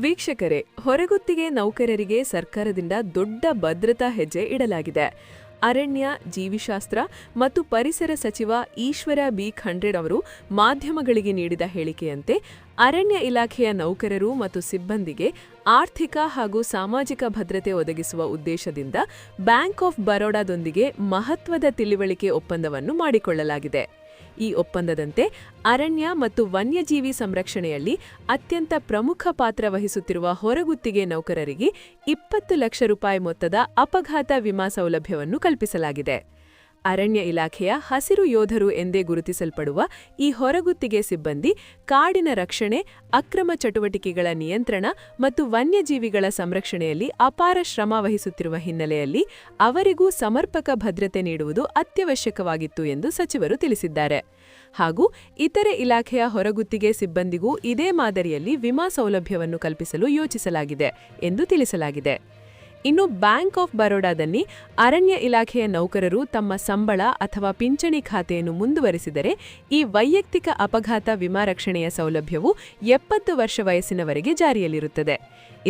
ವೀಕ್ಷಕರೇ, ಹೊರಗುತ್ತಿಗೆ ನೌಕರರಿಗೆ ಸರ್ಕಾರದಿಂದ ದೊಡ್ಡ ಭದ್ರತಾ ಹೆಜ್ಜೆ ಇಡಲಾಗಿದೆ. ಅರಣ್ಯ, ಜೀವಿಶಾಸ್ತ್ರ ಮತ್ತು ಪರಿಸರ ಸಚಿವ ಈಶ್ವರ ಬಿ ಖಂಡ್ರೆ ಅವರು ಮಾಧ್ಯಮಗಳಿಗೆ ನೀಡಿದ ಹೇಳಿಕೆಯಂತೆ ಅರಣ್ಯ ಇಲಾಖೆಯ ನೌಕರರು ಮತ್ತು ಸಿಬ್ಬಂದಿಗೆ ಆರ್ಥಿಕ ಹಾಗೂ ಸಾಮಾಜಿಕ ಭದ್ರತೆ ಒದಗಿಸುವ ಉದ್ದೇಶದಿಂದ ಬ್ಯಾಂಕ್ ಆಫ್ ಬರೋಡಾದೊಂದಿಗೆ ಮಹತ್ವದ ತಿಳಿವಳಿಕೆ ಒಪ್ಪಂದವನ್ನು ಮಾಡಿಕೊಳ್ಳಲಾಗಿದೆ. ಈ ಒಪ್ಪಂದದಂತೆ ಅರಣ್ಯ ಮತ್ತು ವನ್ಯಜೀವಿ ಸಂರಕ್ಷಣೆಯಲ್ಲಿ ಅತ್ಯಂತ ಪ್ರಮುಖ ಪಾತ್ರ ವಹಿಸುತ್ತಿರುವ ಹೊರಗುತ್ತಿಗೆ ನೌಕರರಿಗೆ 20 ಲಕ್ಷ ರೂಪಾಯಿ ಮೊತ್ತದ ಅಪಘಾತ ವಿಮಾ ಸೌಲಭ್ಯವನ್ನು ಕಲ್ಪಿಸಲಾಗಿದೆ. ಅರಣ್ಯ ಇಲಾಖೆಯ ಹಸಿರು ಯೋಧರು ಎಂದೇ ಗುರುತಿಸಲ್ಪಡುವ ಈ ಹೊರಗುತ್ತಿಗೆ ಸಿಬ್ಬಂದಿ ಕಾಡಿನ ರಕ್ಷಣೆ, ಅಕ್ರಮ ಚಟುವಟಿಕೆಗಳ ನಿಯಂತ್ರಣ ಮತ್ತು ವನ್ಯಜೀವಿಗಳ ಸಂರಕ್ಷಣೆಯಲ್ಲಿ ಅಪಾರ ಶ್ರಮ ವಹಿಸುತ್ತಿರುವ ಹಿನ್ನೆಲೆಯಲ್ಲಿ ಅವರಿಗೂ ಸಮರ್ಪಕ ಭದ್ರತೆ ನೀಡುವುದು ಅತ್ಯವಶ್ಯಕವಾಗಿತ್ತು ಎಂದು ಸಚಿವರು ತಿಳಿಸಿದ್ದಾರೆ. ಹಾಗೂ ಇತರೆ ಇಲಾಖೆಯ ಹೊರಗುತ್ತಿಗೆ ಸಿಬ್ಬಂದಿಗೂ ಇದೇ ಮಾದರಿಯಲ್ಲಿ ವಿಮಾ ಸೌಲಭ್ಯವನ್ನು ಕಲ್ಪಿಸಲು ಯೋಚಿಸಲಾಗಿದೆ ಎಂದು ತಿಳಿಸಲಾಗಿದೆ. ಇನ್ನು ಬ್ಯಾಂಕ್ ಆಫ್ ಬರೋಡಾದಲ್ಲಿ ಅರಣ್ಯ ಇಲಾಖೆಯ ನೌಕರರು ತಮ್ಮ ಸಂಬಳ ಅಥವಾ ಪಿಂಚಣಿ ಖಾತೆಯನ್ನು ಮುಂದುವರಿಸಿದರೆ ಈ ವೈಯಕ್ತಿಕ ಅಪಘಾತ ವಿಮಾ ರಕ್ಷಣೆಯ ಸೌಲಭ್ಯವು 70 ವರ್ಷ ವಯಸ್ಸಿನವರೆಗೆ ಜಾರಿಯಲ್ಲಿರುತ್ತದೆ.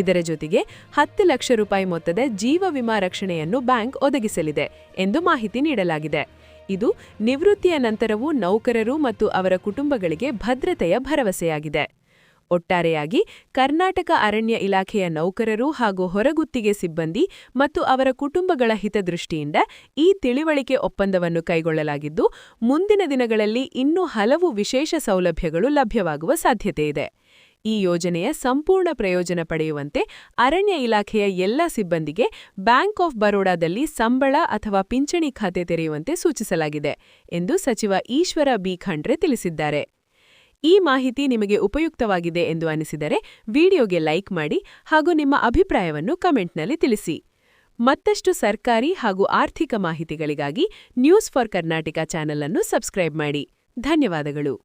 ಇದರ ಜೊತೆಗೆ 10 ಲಕ್ಷ ರೂಪಾಯಿ ಮೊತ್ತದ ಜೀವ ವಿಮಾ ರಕ್ಷಣೆಯನ್ನು ಬ್ಯಾಂಕ್ ಒದಗಿಸಲಿದೆ ಎಂದು ಮಾಹಿತಿ ನೀಡಲಾಗಿದೆ. ಇದು ನಿವೃತ್ತಿಯ ನಂತರವೂ ನೌಕರರು ಮತ್ತು ಅವರ ಕುಟುಂಬಗಳಿಗೆ ಭದ್ರತೆಯ ಭರವಸೆಯಾಗಿದೆ. ಒಟ್ಟಾರೆಯಾಗಿ ಕರ್ನಾಟಕ ಅರಣ್ಯ ಇಲಾಖೆಯ ನೌಕರರು ಹಾಗೂ ಹೊರಗುತ್ತಿಗೆ ಸಿಬ್ಬಂದಿ ಮತ್ತು ಅವರ ಕುಟುಂಬಗಳ ಹಿತದೃಷ್ಟಿಯಿಂದ ಈ ತಿಳಿವಳಿಕೆ ಒಪ್ಪಂದವನ್ನು ಕೈಗೊಳ್ಳಲಾಗಿದ್ದು, ಮುಂದಿನ ದಿನಗಳಲ್ಲಿ ಇನ್ನೂ ಹಲವು ವಿಶೇಷ ಸೌಲಭ್ಯಗಳು ಲಭ್ಯವಾಗುವ ಸಾಧ್ಯತೆಯಿದೆ. ಈ ಯೋಜನೆಯ ಸಂಪೂರ್ಣ ಪ್ರಯೋಜನ ಪಡೆಯುವಂತೆ ಅರಣ್ಯ ಇಲಾಖೆಯ ಎಲ್ಲ ಸಿಬ್ಬಂದಿಗೆ ಬ್ಯಾಂಕ್ ಆಫ್ ಬರೋಡಾದಲ್ಲಿ ಸಂಬಳ ಅಥವಾ ಪಿಂಚಣಿ ಖಾತೆ ತೆರೆಯುವಂತೆ ಸೂಚಿಸಲಾಗಿದೆ ಎಂದು ಸಚಿವ ಈಶ್ವರ ಬಿ ಖಂಡ್ರೆ ತಿಳಿಸಿದ್ದಾರೆ. ಈ ಮಾಹಿತಿ ನಿಮಗೆ ಉಪಯುಕ್ತವಾಗಿದೆ ಎಂದು ಅನಿಸಿದರೆ ವಿಡಿಯೋಗೆ ಲೈಕ್ ಮಾಡಿ ಹಾಗೂ ನಿಮ್ಮ ಅಭಿಪ್ರಾಯವನ್ನು ಕಮೆಂಟ್ನಲ್ಲಿ ತಿಳಿಸಿ. ಮತ್ತಷ್ಟು ಸರ್ಕಾರಿ ಹಾಗೂ ಆರ್ಥಿಕ ಮಾಹಿತಿಗಳಿಗಾಗಿ ನ್ಯೂಸ್ ಫಾರ್ ಕರ್ನಾಟಕ ಚಾನೆಲ್ ಅನ್ನು ಸಬ್ಸ್ಕ್ರೈಬ್ ಮಾಡಿ. ಧನ್ಯವಾದಗಳು.